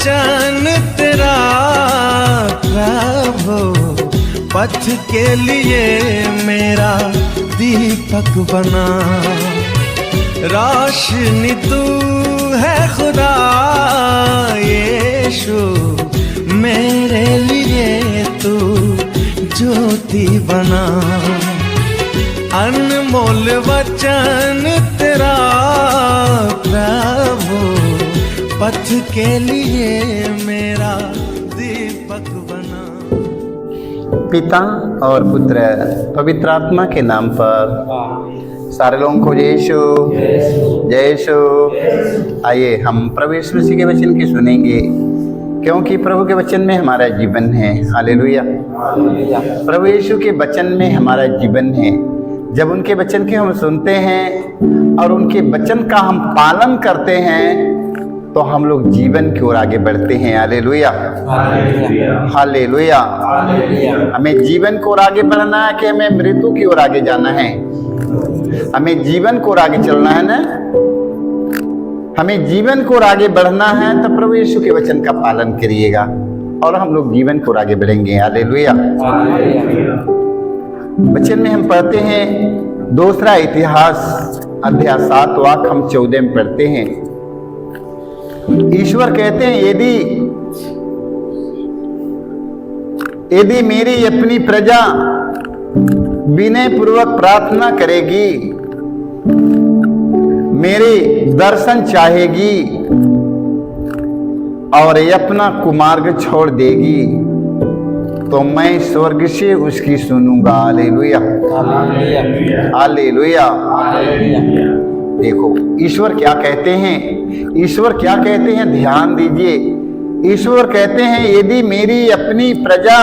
वचन तेरा प्रभु पथ के लिए मेरा दीपक बना। रोशनी तू है खुदा यीशु, मेरे लिए तू ज्योति बना। अनमोल वचन तेरा प्रभु पथ के लिए मेरा दीपक बना। पिता और पुत्र पवित्र आत्मा के नाम पर सारे लोगों को जय यीशु जय यीशु। आइए हम प्रभु यीशु मसीह के वचन की सुनेंगे, क्योंकि प्रभु के वचन में हमारा जीवन है। हालेलुया। प्रभु यीशु के वचन में हमारा जीवन है। जब उनके वचन के हम सुनते हैं और उनके वचन का हम पालन करते हैं तो हम लोग जीवन की ओर आगे बढ़ते हैं। Hallelujah hallelujah. हमें जीवन की ओर आगे बढ़ना है कि हमें मृत्यु की ओर आगे जाना है? हमें जीवन को आगे चलना है ना। हमें जीवन को आगे बढ़ना है तो प्रभु यीशु के वचन का पालन करिएगा और हम लोग जीवन को आगे बढ़ेंगे। हालेलुया। वचन में हम पढ़ते हैं दूसरा इतिहास अध्याय 7 वाक्य हम 14 में पढ़ते हैं। ईश्वर कहते हैं यदि मेरी अपनी प्रजा विनय पूर्वक प्रार्थना करेगी, मेरे दर्शन चाहेगी और अपना कुमार्ग छोड़ देगी तो मैं स्वर्ग से उसकी सुनूंगा। Hallelujah hallelujah. देखो ईश्वर क्या कहते हैं, ईश्वर क्या कहते हैं, ध्यान दीजिए। ईश्वर कहते हैं यदि मेरी अपनी प्रजा,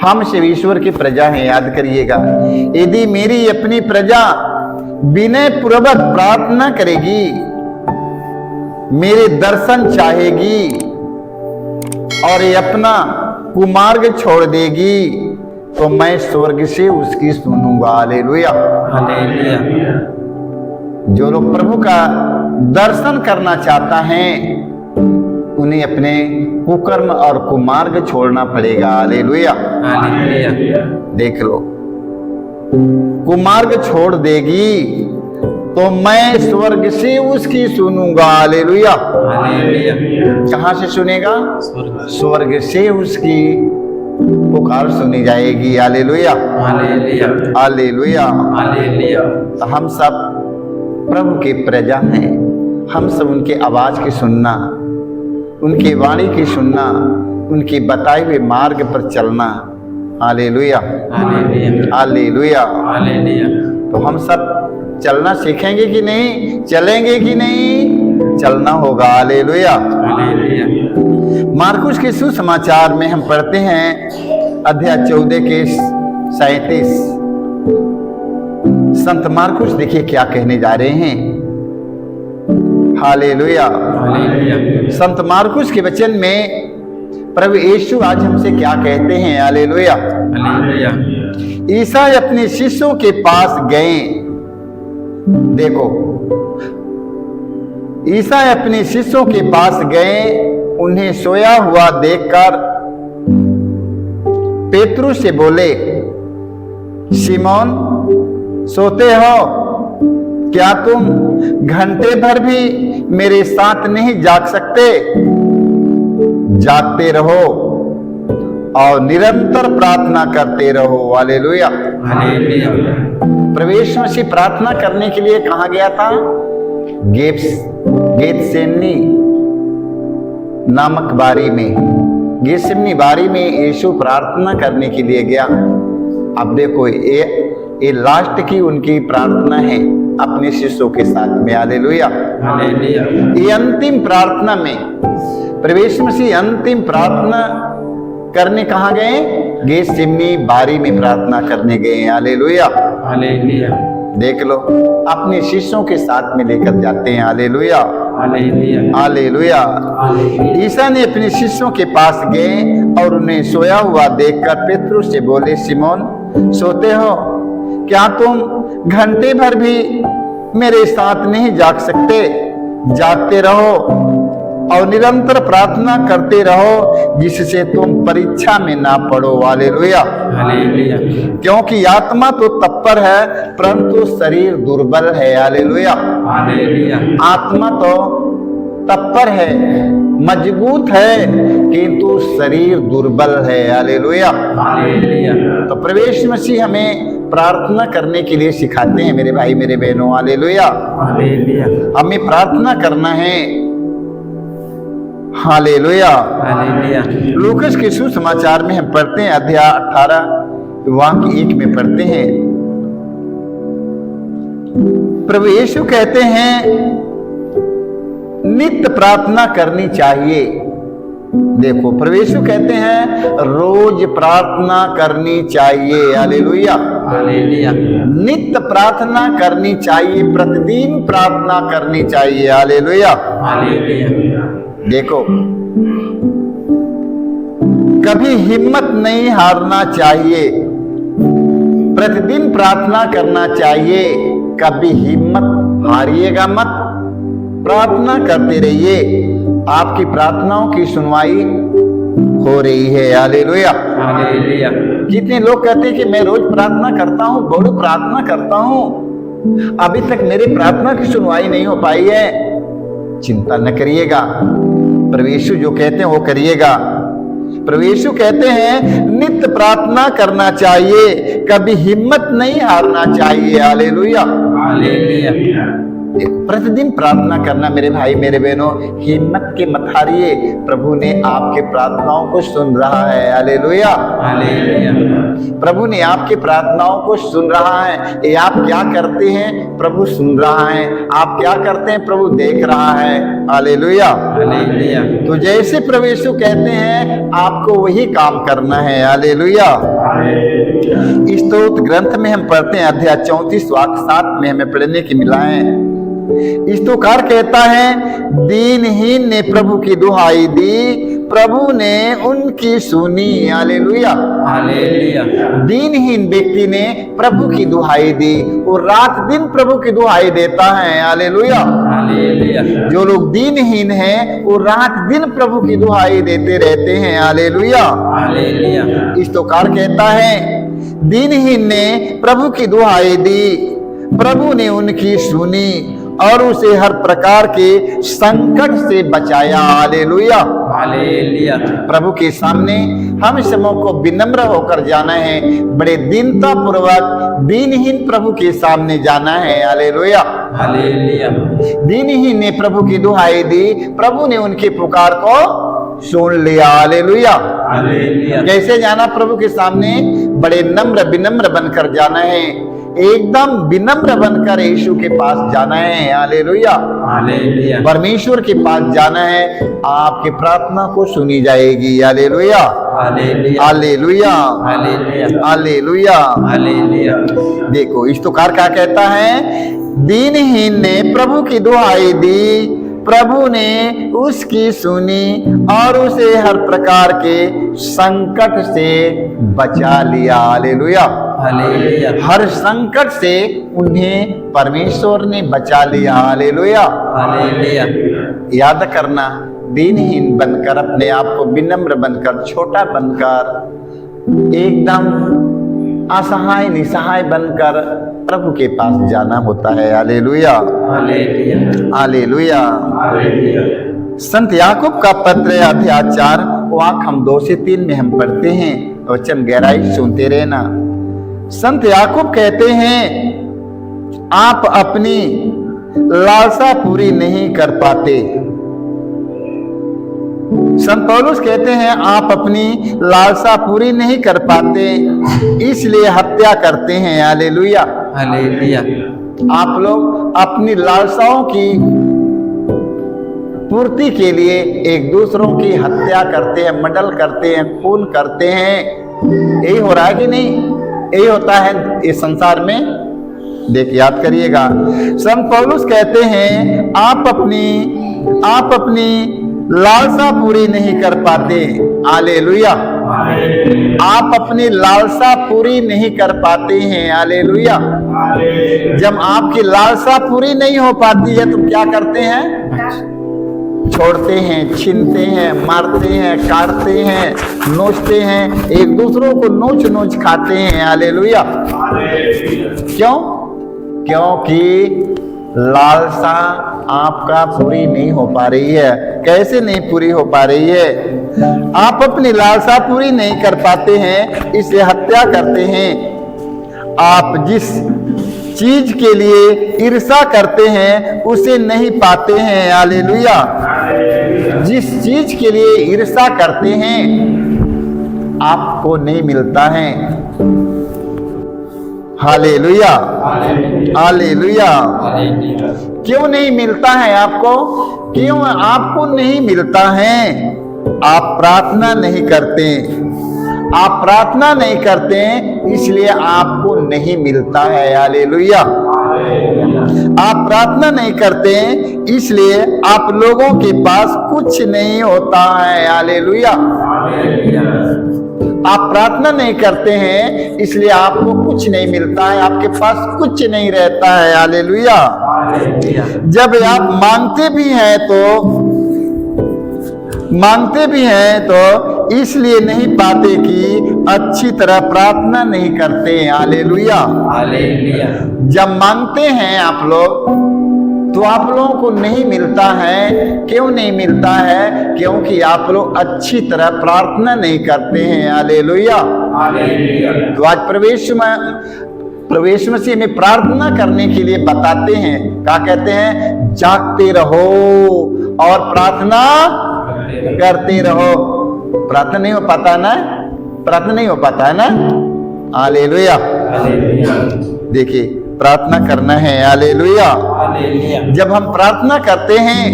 हम सिर्फ ईश्वर की प्रजा हैं, याद करिएगा। यदि मेरी अपनी प्रजा विनय पूर्वक प्रार्थना करेगी, मेरे दर्शन चाहेगी और अपना कुमार्ग छोड़ देगी तो मैं स्वर्ग से उसकी सुनूंगा। Hallelujah hallelujah. जो लोग प्रभु का दर्शन करना चाहता है उन्हें अपने कुकर्म और कुमार्ग छोड़ना पड़ेगा। Hallelujah hallelujah. देख लो, कुमार्ग छोड़ देगी तो मैं स्वर्ग से उसकी सुनूंगा। Hallelujah hallelujah. कहां से सुनेगा? स्वर्ग से उसकी पुकार सुनी जाएगी। Hallelujah hallelujah hallelujah hallelujah. तो हम सब प्रभु के प्रजा हैं, हम सब उनके आवाज की सुनना, उनकी वाणी की सुनना, उनके बताए हुए मार्ग पर चलना। Hallelujah hallelujah hallelujah. तो हम सब चलना सीखेंगे कि नहीं? चलेंगे कि नहीं? चलना होगा। Hallelujah hallelujah. मार्कुस के सुसमाचार में हम पढ़ते हैं अध्याय 14 के 37। संत मार्कुस देखिए क्या कहने जा रहे हैं। Hallelujah hallelujah. संत मार्कुस के वचन में प्रभु यीशु आज हमसे क्या कहते हैं। Hallelujah hallelujah. ईसा अपने शिष्यों के पास गए। देखो, ईसा अपने शिष्यों के पास गए, उन्हें सोया हुआ देखकर पेतरुस से बोले, शिमोन सोते हो? क्या तुम घंटे भर भी मेरे साथ नहीं जाग सकते? जागते रहो और निरंतर प्रार्थना करते रहो। Hallelujah hallelujah. प्रवेश मसीह प्रार्थना करने के लिए कहाँ गया था? गेतसेमनी नामक बारी में, गेतसेमनी बारी में यीशु प्रार्थना करने के लिए गया। अब देखो ये लास्ट की उनकी प्रार्थना है अपने शिष्यों के साथ में। Hallelujah hallelujah. ये अंतिम प्रार्थना में प्रवेश मसीह अंतिम प्रार्थना करने कहाँ गए? गेतसेमनी बारी में प्रार्थना करने गए। Hallelujah hallelujah. देख लो, अपने शिष्यों के साथ में लेकर जाते हैं। Hallelujah hallelujah hallelujah. ईसा ने अपने शिष्यों के पास गए और उन्हें सोया हुआ देखकर पेतरुस से बोले, शिमोन सोते हो? क्या तुम घंटे भर भी मेरे साथ नहीं जाग सकते? जागते रहो और निरंतर प्रार्थना करते रहो जिससे तुम परीक्षा में ना पड़ो। हालेलुया। हालेलुया। क्योंकि आत्मा तो तत्पर है परंतु शरीर दुर्बल है। हालेलुया। हालेलुया। आत्मा तो तत्पर है, मजबूत है, किंतु शरीर दुर्बल है। हालेलुया। हालेलुया। तो प्रवेश मसीह हमें प्रार्थना करने के लिए सिखाते हैं मेरे भाई मेरे बहनों। हालेलुया। हालेलुया। हमें प्रार्थना करना है। हालेलुया। हालेलुया। लूकस के सुसमाचार में हम पढ़ते हैं अध्याय 18 वाक्य 1 में पढ़ते हैं, प्रभु यीशु कहते हैं नित्य प्रार्थना करनी चाहिए। देखो प्रभु यीशु कहते हैं रोज प्रार्थना करनी चाहिए। हालेलुया। हालेलुया। नित्य प्रार्थना करनी चाहिए, प्रतिदिन प्रार्थना करनी चाहिए। हालेलुया। हालेलुया। देखो कभी हिम्मत नहीं हारना चाहिए, प्रतिदिन प्रार्थना करना चाहिए, कभी हिम्मत हारिएगा मत, प्रार्थना करते रहिए, आपकी प्रार्थनाओं की सुनवाई हो रही है। हालेलुया। हालेलुया। कितने लोग कहते हैं कि मैं रोज प्रार्थना करता हूं, बड़ी प्रार्थना करता हूं, अभी तक मेरी प्रार्थना की सुनवाई नहीं हो पाई है। चिंता न करिएगा, प्रभु यीशु जो कहते हैं वो करिएगा। प्रभु यीशु कहते हैं नित्य प्रार्थना करना चाहिए, कभी हिम्मत नहीं हारना चाहिए। हालेलुया। हालेलुया। प्रतिदिन प्रार्थना करना मेरे भाई मेरे बहनों, हिम्मत के मत हारिए, प्रभु ने आपके प्रार्थनाओं को सुन रहा है। हालेलुया। हालेलुया। प्रभु ने आपकी प्रार्थनाओं को सुन रहा है। ये आप क्या करते हैं प्रभु सुन रहा है, आप क्या करते हैं प्रभु देख रहा है। हालेलुया। हालेलुया। तो जैसे प्रभु यीशु कहते हैं आपको वही काम करना है। हालेलुया। इस स्तोत्र ग्रंथ में हम पढ़ते हैं अध्याय 34 वाक्य 7 में हमें पढ़ने की मिला है। स्तोत्रकार कहता है दीनहीन ने प्रभु की दुहाई दी, प्रभु ने उनकी सुनी। हालेलुया। हालेलुया। दीनहीन व्यक्ति ने प्रभु की दुहाई दी, वो रात दिन प्रभु की दुहाई देता है। हालेलुया। हालेलुया। जो लोग दीनहीन हैं वो रात दिन प्रभु की दुहाई देते रहते हैं। हालेलुया। हालेलुया। स्तोत्रकार कहता है दीनहीन ने प्रभु की दुहाई दी, प्रभु ने उनकी सुनी और उसे हर प्रकार के संकट से बचाया। हालेलुया। हालेलुया। प्रभु के सामने हम सबों को विनम्र होकर जाना है, बड़े दीनता पूर्वक दीनहीन प्रभु के सामने जाना है। हालेलुया। हालेलुया। दीनहीन ने प्रभु की दुहाई दी, प्रभु ने उनकी पुकार को सुन लिया। हालेलुया। हालेलुया। कैसे जाना प्रभु के सामने? बड़े नम्र विनम्र बनकर जाना है, एकदम विनम्र बनकर यीशु के पास जाना है। हालेलुया। हालेलुया। परमेश्वर के पास जाना है, आपकी प्रार्थना को सुनी जाएगी। Hallelujah. Hallelujah. Hallelujah. Hallelujah. Hallelujah. Hallelujah. देखो स्तोत्रकार क्या कहता है, दीनहीन ने प्रभु की दुहाई दी, प्रभु ने उसकी सुनी और उसे हर प्रकार के संकट से बचा लिया। हालेलुया। हालेलुया। हर संकट से उन्हें परमेश्वर ने बचा लिया। हालेलुया। हालेलुया। याद करना, दीनहीन बनकर, अपने आप को विनम्र बनकर, छोटा बनकर, एकदम असहाय निसहाय बनकर प्रभु के पास जाना होता है। हालेलुया। हालेलुया। हालेलुया। हालेलुया। संत याकूब का पत्र अध्याय 4 वाक्य हम 2 से 3 में हम पढ़ते हैं, वचन गहराई सुनते रहना। संत याकूब कहते हैं आप अपनी लालसा पूरी नहीं कर पाते। संत पौलुस कहते हैं आप अपनी लालसा पूरी नहीं कर पाते, इसलिए हत्या करते हैं। हालेलुया। हालेलुया। आप लोग अपनी लालसाओं की पूर्ति के लिए एक दूसरों की हत्या करते हैं, मर्डर करते हैं, खून करते हैं। यही हो रहा है कि नहीं? यही होता है इस संसार में। देख याद करिएगा, संत पौलुस कहते हैं आप अपनी लालसा पूरी नहीं कर पाते। हालेलुया। आप अपनी लालसा पूरी नहीं कर पाते हैं। हालेलुया। जब आपकी लालसा पूरी नहीं हो पाती है तो क्या करते हैं? छोड़ते हैं, छीनते हैं, मारते हैं, काटते हैं, नोचते हैं, एक दूसरों को नोच नोच खाते हैं। हालेलुया। क्यों? क्योंकि लालसा आपका पूरी नहीं हो पा रही है। कैसे नहीं पूरी हो पा रही है? आप अपनी लालसा पूरी नहीं कर पाते हैं, इसलिए हत्या करते हैं। आप जिस चीज के लिए ईर्षा करते हैं उसे नहीं पाते हैं। हालेलुया। जिस चीज के लिए ईर्षा करते हैं आपको नहीं मिलता है। Hallelujah, hallelujah. क्यों नहीं मिलता है आपको? क्यों आपको नहीं मिलता है? आप प्रार्थना नहीं करते। आप प्रार्थना नहीं करते इसलिए आपको नहीं मिलता है। हालेलुया। आप प्रार्थना नहीं करते इसलिए आप लोगों के पास कुछ नहीं होता है। हालेलुया। आप प्रार्थना नहीं करते हैं इसलिए आपको कुछ नहीं मिलता है, आपके पास कुछ नहीं रहता है। हालेलुया। जब आप मांगते भी हैं तो इसलिए नहीं पाते कि अच्छी तरह प्रार्थना नहीं करते। हालेलुया। जब मांगते हैं आप लोग तो आप लोगों को नहीं मिलता है। क्यों नहीं मिलता है? क्योंकि आप लोग अच्छी तरह प्रार्थना नहीं करते हैं। हालेलुया। तो आज प्रवेश मसीह में प्रार्थना करने के लिए बताते हैं। क्या कहते हैं? जागते रहो और प्रार्थना करते रहो। प्रार्थना नहीं हो पाता ना? प्रार्थना नहीं हो पाता है ना? हालेलुया। देखिए, प्रार्थना करना है। हालेलुया। जब हम प्रार्थना करते हैं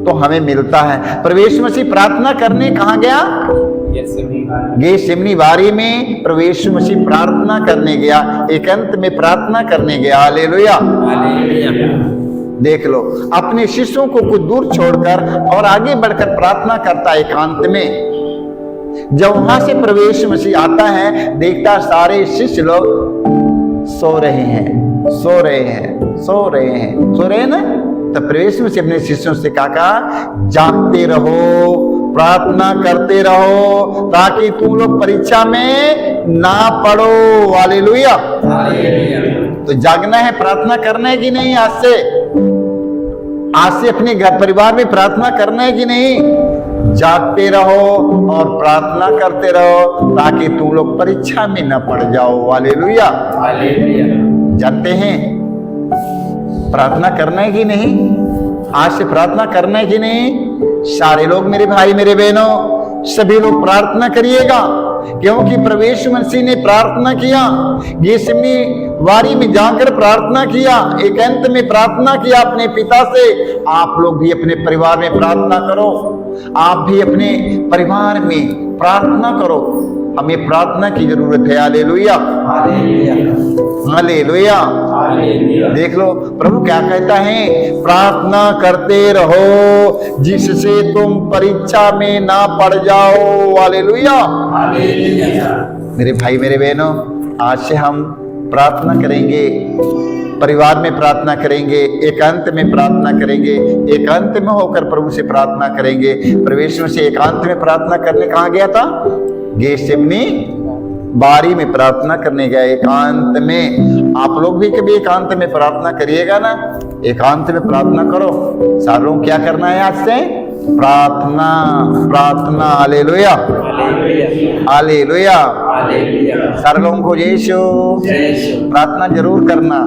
तो हमें मिलता है। प्रवेश मसीह प्रार्थना करने कहाँ गया? गेतसेमनी बारी में प्रवेश मसीह प्रार्थना करने गया, एकांत में प्रार्थना करने गया। हालेलुया। देख लो, अपने शिष्यों को कुछ दूर छोड़कर और आगे बढ़कर प्रार्थना करता है एकांत में। जब वहां से प्रवेश मसीह आता है, देखता सारे शिष्य लोग सो रहे हैं, सो रहे हैं, सो रहे हैं, सो रहे हैं ना। तो प्रवेश मसीह अपने शिष्यों से कहा, जागते रहो, प्रार्थना करते रहो ताकि तुम लोग परीक्षा में ना पड़ो। हालेलुया। तो जागना है, प्रार्थना करना है कि नहीं? आज से अपने घर परिवार में प्रार्थना करना है कि नहीं? जागते रहो और प्रार्थना करते रहो ताकि तुम लोग परीक्षा में न पड़ जाओ। हालेलुया। जानते हैं प्रार्थना करना है कि नहीं? आज से प्रार्थना करना है कि नहीं? सारे लोग, मेरे भाई मेरे बहनों, सभी लोग प्रार्थना करिएगा, क्योंकि प्रवेश मसीह ने प्रार्थना किया, गेतसेमनी बारी में जाकर प्रार्थना किया, एकांत में प्रार्थना किया अपने पिता से। आप लोग भी अपने परिवार में प्रार्थना करो। आप भी अपने परिवार में प्रार्थना करो। हमें प्रार्थना की जरूरत है। हालेलुया। हालेलुया। देख लो प्रभु क्या कहता है, प्रार्थना करते रहो जिससे तुम परीक्षा में ना पड़ जाओ। हालेलुया। मेरे भाई मेरे बहनों, आज से हम प्रार्थना करेंगे, परिवार में प्रार्थना करेंगे, एकांत में प्रार्थना करेंगे, एकांत में होकर प्रभु से प्रार्थना करेंगे। प्रवेश में से एकांत में प्रार्थना करने कहाँ गया था? गेतसेमनी बारी में प्रार्थना करने गया, एकांत में। आप लोग भी कभी एकांत में प्रार्थना करिएगा ना? एकांत में प्रार्थना करो। सारे लोग क्या करना है आज से? प्रार्थना, प्रार्थना। हालेलुया। हालेलुया। सारे लोगों को यीशु प्रार्थना जरूर करना।